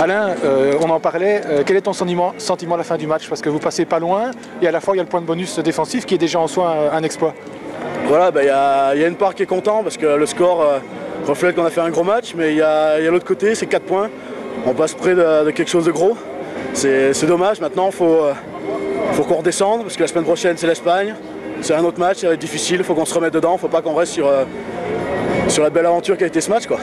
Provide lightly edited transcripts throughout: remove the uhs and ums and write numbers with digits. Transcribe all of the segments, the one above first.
Alain, on en parlait, quel est ton sentiment à la fin du match? Parce que vous passez pas loin et à la fois il y a le point de bonus défensif qui est déjà en soi un exploit. Voilà, il y a une part qui est content parce que le score reflète qu'on a fait un gros match, mais il y a l'autre côté, c'est 4 points. On passe près de quelque chose de gros. C'est dommage, maintenant il faut qu'on redescende parce que la semaine prochaine c'est l'Espagne. C'est un autre match, ça va être difficile, il faut qu'on se remette dedans, il ne faut pas qu'on reste sur la belle aventure qui a été ce match, quoi.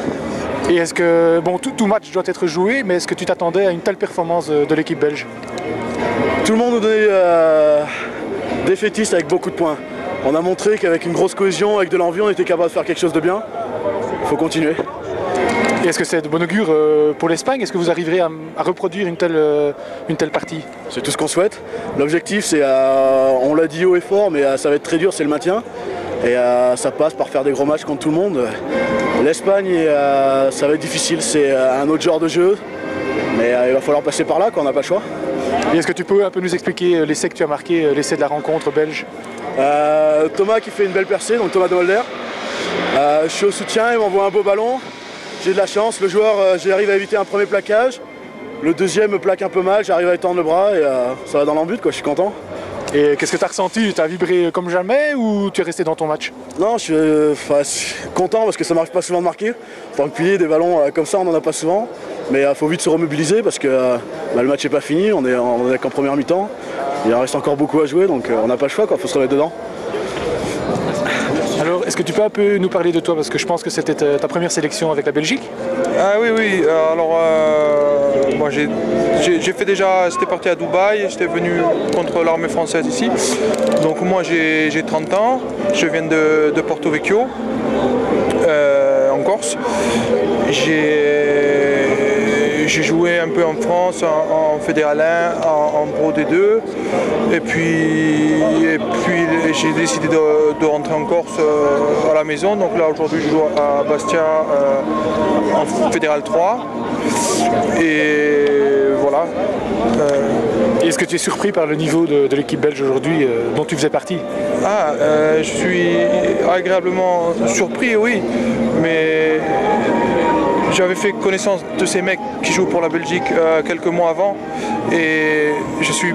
Et est-ce que, bon, tout match doit être joué, mais est-ce que tu t'attendais à une telle performance de l'équipe belge? Tout le monde nous donnait défaitiste avec beaucoup de points. On a montré qu'avec une grosse cohésion, avec de l'envie, on était capable de faire quelque chose de bien. Il faut continuer. Et est-ce que c'est de bon augure pour l'Espagne? Est-ce que vous arriverez à reproduire une telle partie? C'est tout ce qu'on souhaite. L'objectif, c'est, on l'a dit haut et fort, mais ça va être très dur, c'est le maintien. Et ça passe par faire des gros matchs contre tout le monde. L'Espagne, ça va être difficile, c'est un autre genre de jeu. Mais il va falloir passer par là, on n'a pas le choix. Et est-ce que tu peux un peu nous expliquer l'essai que tu as marqué, l'essai de la rencontre belge? Thomas qui fait une belle percée, donc Thomas de Holder. Je suis au soutien, il m'envoie un beau ballon. J'ai de la chance, le joueur, j'arrive à éviter un premier plaquage. Le deuxième me plaque un peu mal, j'arrive à étendre le bras et ça va dans l'embut, quoi, je suis content. Et qu'est-ce que tu as ressenti? Tu as vibré comme jamais ou tu es resté dans ton match? Non, je suis content parce que ça m'arrive pas souvent de marquer. En tant que pilier, des ballons comme ça, on n'en a pas souvent. Mais il faut vite se remobiliser parce que le match n'est pas fini, on est qu'en première mi-temps. Il en reste encore beaucoup à jouer, donc on n'a pas le choix, il faut se remettre dedans. Alors, est-ce que tu peux un peu nous parler de toi? Parce que je pense que c'était ta première sélection avec la Belgique. Ah oui. Alors, moi j'ai fait déjà, j'étais parti à Dubaï, j'étais venu contre l'armée française ici. Donc moi j'ai 30 ans, je viens de Porto Vecchio, en Corse. J'ai joué un peu en France, en Fédéral 1, en Pro D2. Et puis j'ai décidé de rentrer en Corse à la maison. Donc là aujourd'hui je joue à Bastia en Fédéral 3. Et voilà. Est-ce que tu es surpris par le niveau de l'équipe belge aujourd'hui dont tu faisais partie? Je suis agréablement surpris, oui. Mais j'avais fait connaissance de ces mecs qui jouent pour la Belgique quelques mois avant et je suis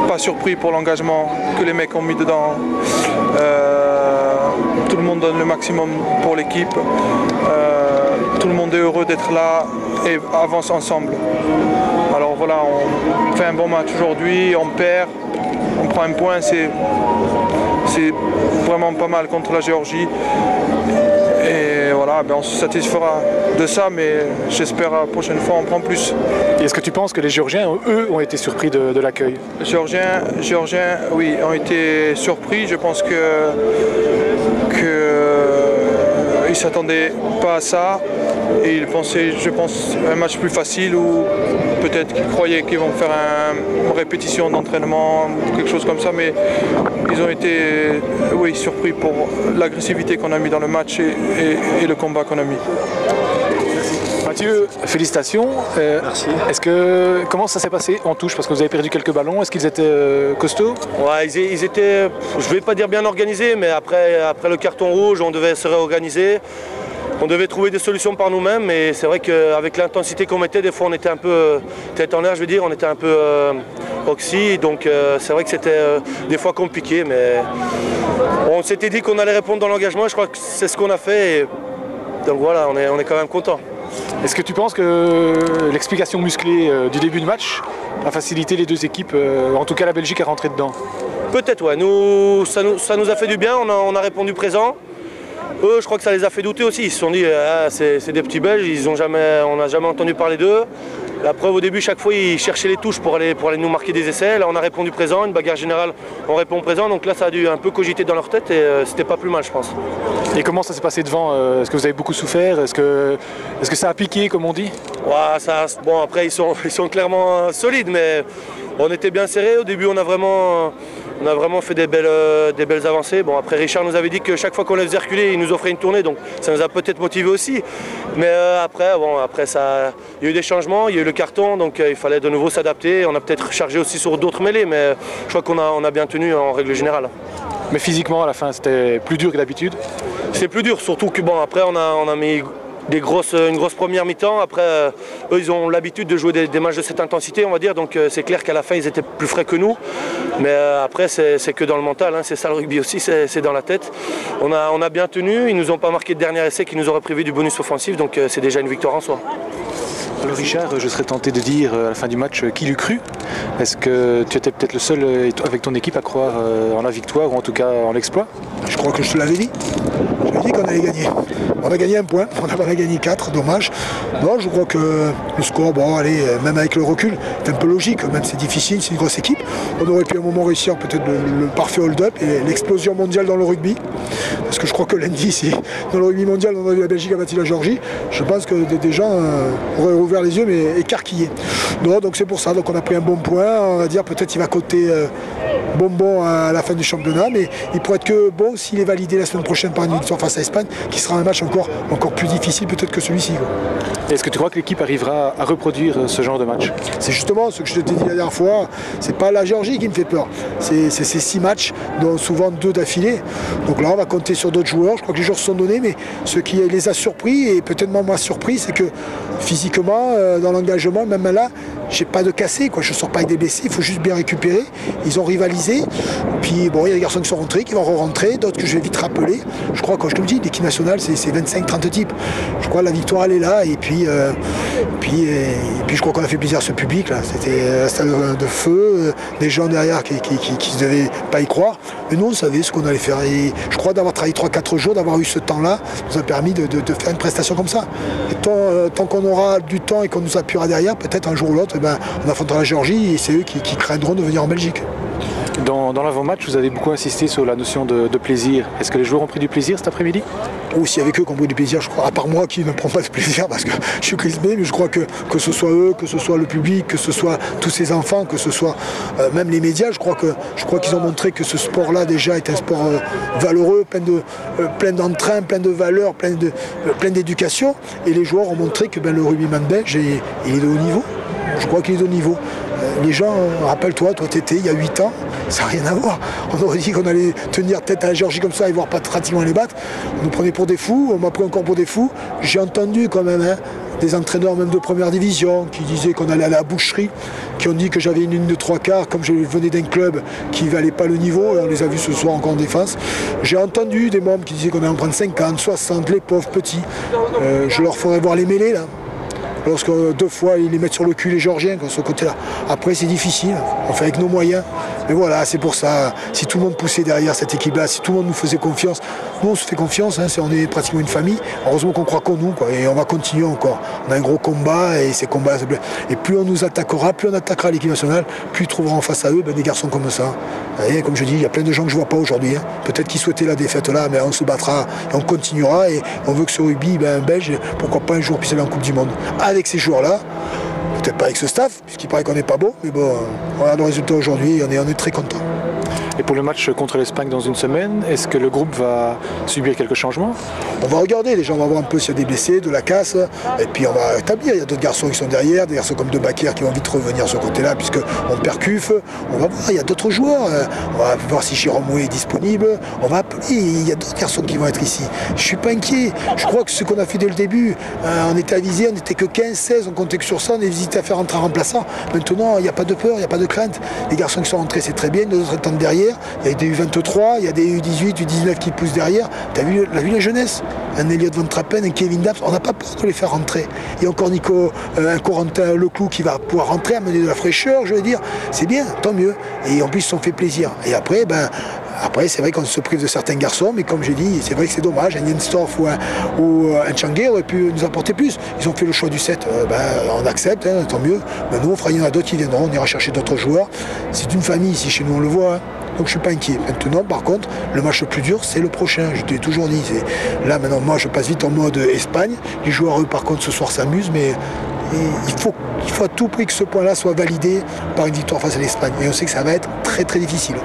pas surpris pour l'engagement que les mecs ont mis dedans. Tout le monde donne le maximum pour l'équipe. Tout le monde est heureux d'être là et avance ensemble. Alors voilà, on fait un bon match aujourd'hui, on perd, on prend un point, c'est vraiment pas mal contre la Géorgie. Et voilà, on se satisfera de ça, mais j'espère la prochaine fois on prend plus. Et est-ce que tu penses que les Géorgiens, eux, ont été surpris de l'accueil? Les Géorgiens, oui, ont été surpris. Je pense ils ne s'attendaient pas à ça et ils pensaient, je pense, un match plus facile ou peut-être qu'ils croyaient qu'ils vont faire une répétition d'entraînement, quelque chose comme ça, mais ils ont été surpris pour l'agressivité qu'on a mis dans le match et le combat qu'on a mis. Mathieu, félicitations. Merci. Comment ça s'est passé en touche? Parce que vous avez perdu quelques ballons. Est-ce qu'ils étaient costauds? Ouais, ils étaient, je ne vais pas dire bien organisés, mais après le carton rouge, on devait se réorganiser. On devait trouver des solutions par nous-mêmes, mais c'est vrai qu'avec l'intensité qu'on mettait, des fois on était un peu tête en l'air, je veux dire, on était un peu oxy, donc c'est vrai que c'était des fois compliqué, mais on s'était dit qu'on allait répondre dans l'engagement, et je crois que c'est ce qu'on a fait, et donc voilà, on est quand même content. Est-ce que tu penses que l'explication musclée du début de match a facilité les deux équipes, en tout cas la Belgique, à rentrer dedans? Peut-être, ouais. Ça nous a fait du bien, on a répondu présent. Eux, je crois que ça les a fait douter aussi. Ils se sont dit, c'est des petits Belges, on n'a jamais entendu parler d'eux. La preuve, au début, chaque fois, ils cherchaient les touches pour aller nous marquer des essais. Là, on a répondu présent, une bagarre générale, on répond présent. Donc là, ça a dû un peu cogiter dans leur tête et c'était pas plus mal, je pense. Et comment ça s'est passé devant? Est-ce que vous avez beaucoup souffert? Est-ce que ça a piqué, comme on dit? Ouais, bon, après, ils sont clairement solides, mais on était bien serrés. Au début, on a vraiment fait des belles avancées. Bon, après, Richard nous avait dit que chaque fois qu'on les faisait reculer, il nous offrait une tournée, donc ça nous a peut-être motivés aussi. Mais après, ça, il y a eu des changements, il y a eu le carton, donc il fallait de nouveau s'adapter. On a peut-être chargé aussi sur d'autres mêlées, mais je crois qu'on a bien tenu en règle générale. Mais physiquement, à la fin, c'était plus dur que d'habitude? C'est plus dur, surtout que bon, après, on a mis une grosse première mi-temps. Après, eux, ils ont l'habitude de jouer des matchs de cette intensité, on va dire. Donc c'est clair qu'à la fin, ils étaient plus frais que nous. Mais après, c'est que dans le mental. Hein. C'est ça le rugby aussi, c'est dans la tête. On a bien tenu. Ils nous ont pas marqué de dernier essai qui nous aurait privé du bonus offensif. Donc c'est déjà une victoire en soi. Alors Richard, je serais tenté de dire à la fin du match qui l'eût cru. Est-ce que tu étais peut-être le seul avec ton équipe à croire en la victoire ou en tout cas en l'exploit? Je crois que je te l'avais dit. Je l'ai dit qu'on allait gagner. On a gagné un point, on a gagné 4, dommage. Non, je crois que le score, bon allez, même avec le recul, c'est un peu logique, même c'est difficile, c'est une grosse équipe. On aurait pu à un moment réussir peut-être le parfait hold-up et l'explosion mondiale dans le rugby. Parce que je crois que lundi, dans le rugby mondial, on a vu la Belgique a battu la Géorgie. Je pense que des gens auraient ouvert les yeux mais écarquillés. Non, donc c'est pour ça, donc on a pris un bon point, on va dire peut-être il va coter bonbon à la fin du championnat, mais il pourrait être que bon s'il est validé la semaine prochaine par une victoire face à l'Espagne, qui sera un match encore plus difficile peut-être que celui-ci. Est-ce que tu crois que l'équipe arrivera à reproduire ce genre de match? C'est justement ce que je t'ai dit la dernière fois, c'est pas la Géorgie qui me fait peur, c'est ces 6 matchs, dont souvent 2 d'affilée. Donc là on va compter sur d'autres joueurs, je crois que les joueurs se sont donnés, mais ce qui les a surpris, et peut-être même moi surpris, c'est que physiquement, dans l'engagement, même là, j'ai pas de cassé, quoi. Je sors pas avec des blessés, il faut juste bien récupérer. Ils ont rivalisé, puis bon, il y a des garçons qui sont rentrés, qui vont re-rentrer, d'autres que je vais vite rappeler. Je crois, quand je te le dis, l'équipe nationale, c'est 25-30 types. Je crois que la victoire, elle est là, et puis je crois qu'on a fait plaisir à ce public, là. C'était un stade de feu, des gens derrière qui ne devaient pas y croire. Mais nous, on savait ce qu'on allait faire. Et je crois d'avoir travaillé 3-4 jours, d'avoir eu ce temps-là, nous a permis de faire une prestation comme ça. Et tant qu'on aura du temps et qu'on nous appuiera derrière, peut-être un jour ou l'autre, on affrontera la Géorgie et c'est eux qui craindront de venir en Belgique. Dans l'avant-match, vous avez beaucoup insisté sur la notion de plaisir. Est-ce que les joueurs ont pris du plaisir cet après-midi? Ou s'il y avait qu'eux qui ont pris du plaisir, je crois, à part moi qui ne prends pas de plaisir parce que je suis crispé, mais je crois que ce soit eux, que ce soit le public, que ce soit tous ces enfants, que ce soit même les médias, je crois qu'ils ont montré que ce sport-là déjà est un sport valeureux, plein d'entrain, plein de valeurs, plein d'éducation. Et les joueurs ont montré que le rugbyman belge, il est de haut niveau. Je crois qu'il est de haut niveau. Les gens, rappelle-toi, toi t'étais il y a 8 ans, ça n'a rien à voir. On aurait dit qu'on allait tenir tête à la Géorgie comme ça et voir pas pratiquement les battre. On nous prenait pour des fous, on m'a pris encore pour des fous. J'ai entendu quand même des entraîneurs même de première division qui disaient qu'on allait à la boucherie, qui ont dit que j'avais une ligne de 3/4 comme je venais d'un club qui ne valait pas le niveau, et on les a vus ce soir encore en défense. J'ai entendu des membres qui disaient qu'on allait en prendre 50, 60, les pauvres petits. Je leur ferai voir les mêlées là. Lorsque 2 fois ils les mettent sur le cul les Géorgiens, sur ce côté-là. Après c'est difficile, on fait avec nos moyens. Mais voilà, c'est pour ça, si tout le monde poussait derrière cette équipe-là, si tout le monde nous faisait confiance, nous on se fait confiance, on est pratiquement une famille. Heureusement qu'on croit qu'en nous, quoi, et on va continuer encore. On a un gros combat et ces combats, et plus on nous attaquera, plus on attaquera l'équipe nationale, plus ils trouveront face à eux des garçons comme ça. Et comme je dis, il y a plein de gens que je ne vois pas aujourd'hui. Peut-être qu'ils souhaitaient la défaite là, mais on se battra et on continuera. Et on veut que ce rugby, un Belge, pourquoi pas un jour puisse aller en Coupe du Monde. Avec ces joueurs-là, peut-être pas avec ce staff, puisqu'il paraît qu'on n'est pas beau, mais bon, on a le résultat aujourd'hui et on est très content. Et pour le match contre l'Espagne dans une semaine, est-ce que le groupe va subir quelques changements? On va regarder, les gens vont voir un peu s'il y a des blessés, de la casse, et puis on va établir. Il y a d'autres garçons qui sont derrière, des garçons comme De Bakker qui vont vite revenir sur ce côté-là, puisqu'on percuffe. On va voir, il y a d'autres joueurs. On va voir si Chiromoué est disponible. On va appeler, il y a d'autres garçons qui vont être ici. Je ne suis pas inquiet. Je crois que ce qu'on a fait dès le début, on était avisé, on n'était que 15, 16, on comptait que sur ça, on hésitait à faire rentrer un remplaçant. Maintenant, il n'y a pas de peur, il n'y a pas de crainte. Les garçons qui sont rentrés, c'est très bien, les autres étant derrière. Il y a des U23, il y a des U18, U19 qui poussent derrière. Tu as vu la jeunesse? Un Elliot Van Trappen, un Kevin Daps, on n'a pas peur de les faire rentrer. Il y a encore un Corentin Leclou qui va pouvoir rentrer, amener de la fraîcheur, je veux dire. C'est bien, tant mieux. Et en plus, ils se sont fait plaisir. Et après, c'est vrai qu'on se prive de certains garçons, mais comme j'ai dit, c'est vrai que c'est dommage. Un Jenstorff ou un Tchangé auraient pu nous apporter plus. Ils ont fait le choix du 7, on accepte, tant mieux. Mais nous, il y en a d'autres qui viendront, on ira chercher d'autres joueurs. C'est une famille ici, chez nous, on le voit. Donc je ne suis pas inquiet. Maintenant, par contre, le match le plus dur, c'est le prochain. Je te l'ai toujours dit. Là, maintenant, moi, je passe vite en mode Espagne. Les joueurs, eux, par contre, ce soir s'amusent, mais il faut à tout prix que ce point-là soit validé par une victoire face à l'Espagne. Et on sait que ça va être très, très difficile.